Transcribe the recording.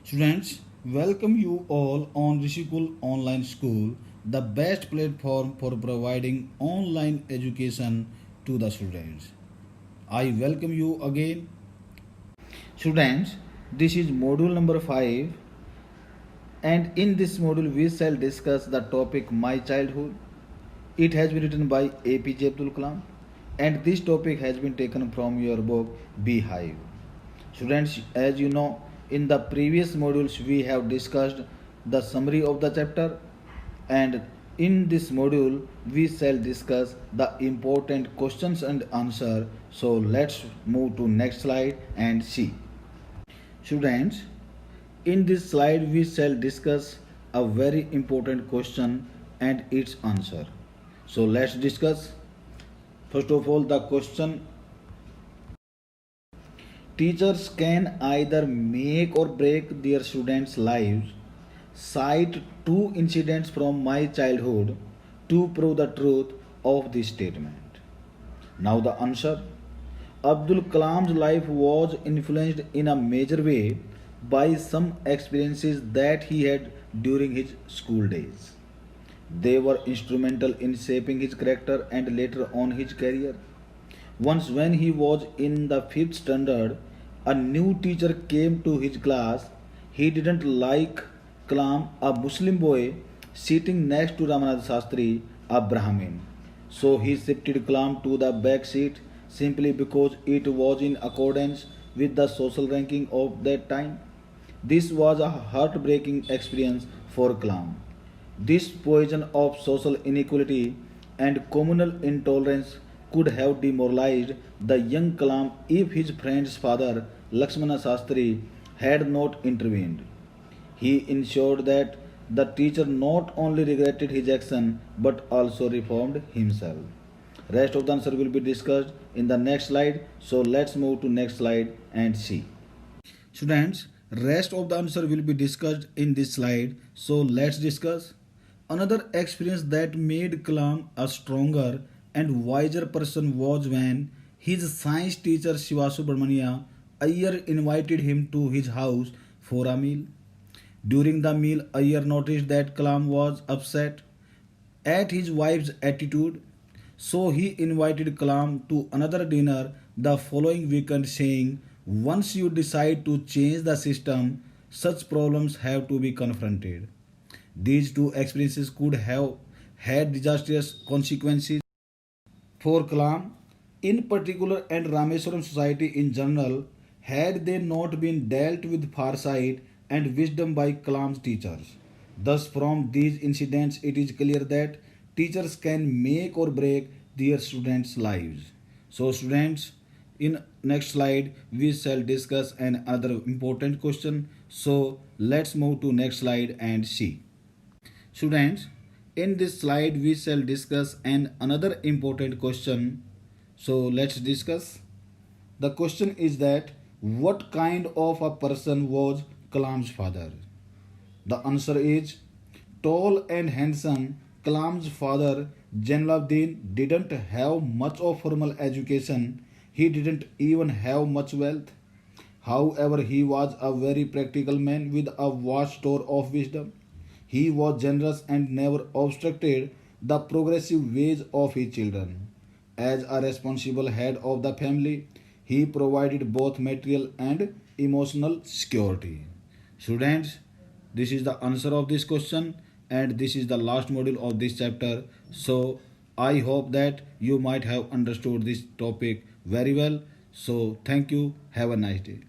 Students, welcome you all on Rishikul Online School, the best platform for providing online education to the students. I welcome you again. Students, this is module number 5, and in this module we shall discuss the topic My Childhood. It has been written by APJ Abdul Kalam, and this topic has been taken from your book Beehive. Students, as you know, in the previous modules we have discussed the summary of the chapter, and in this module we shall discuss the important questions and answer. So let's move to next slide and see. Students, in this slide we shall discuss a very important question and its answer. So let's discuss. First of all, the question: teachers can either make or break their students' lives. Cite two incidents from my childhood to prove the truth of this statement. Now, the answer: Abdul Kalam's life was influenced in a major way by some experiences that he had during his school days. They were instrumental in shaping his character and later on his career. Once, when he was in the fifth standard, a new teacher came to his class. He didn't like Kalam, a Muslim boy, sitting next to Ramanand Shastri, a Brahmin. So he shifted Kalam to the back seat simply because it was in accordance with the social ranking of that time. This was a heartbreaking experience for Kalam. This poison of social inequality and communal intolerance could have demoralized the young Kalam if his friend's father, Lakshmana Shastri, had not intervened. He ensured that the teacher not only regretted his action but also reformed himself. Rest of the answer will be discussed in the next slide. So let's move to next slide and see. Students, rest of the answer will be discussed in this slide. So let's discuss. Another experience that made Kalam a stronger and wiser person was when his science teacher Shiva Subramania Iyer invited him to his house for a meal. During the meal, Iyer noticed that Kalam was upset at his wife's attitude, so he invited Kalam to another dinner the following weekend, saying, "Once you decide to change the system, such problems have to be confronted." These two experiences could have had disastrous consequences for Kalam in particular and Rameswaram society in general had they not been dealt with foresight and wisdom by Kalam's teachers. Thus, from these incidents, it is clear that teachers can make or break their students' lives. So, students, in next slide we shall discuss another important question. So, let's move to next slide and see. Students, in this slide we shall discuss another important question. So let's discuss. The question is that what kind of a person was Kalam's father? The answer is tall and handsome. Kalam's father Jainuddin didn't have much of formal education. He didn't even have much wealth. However, he was a very practical man with a vast store of wisdom. He was generous and never obstructed the progressive ways of his children. As a responsible head of the family, he provided both material and emotional security. Students, this is the answer of this question, and this is the last module of this chapter. So, I hope that you might have understood this topic very well. So, thank you. Have a nice day.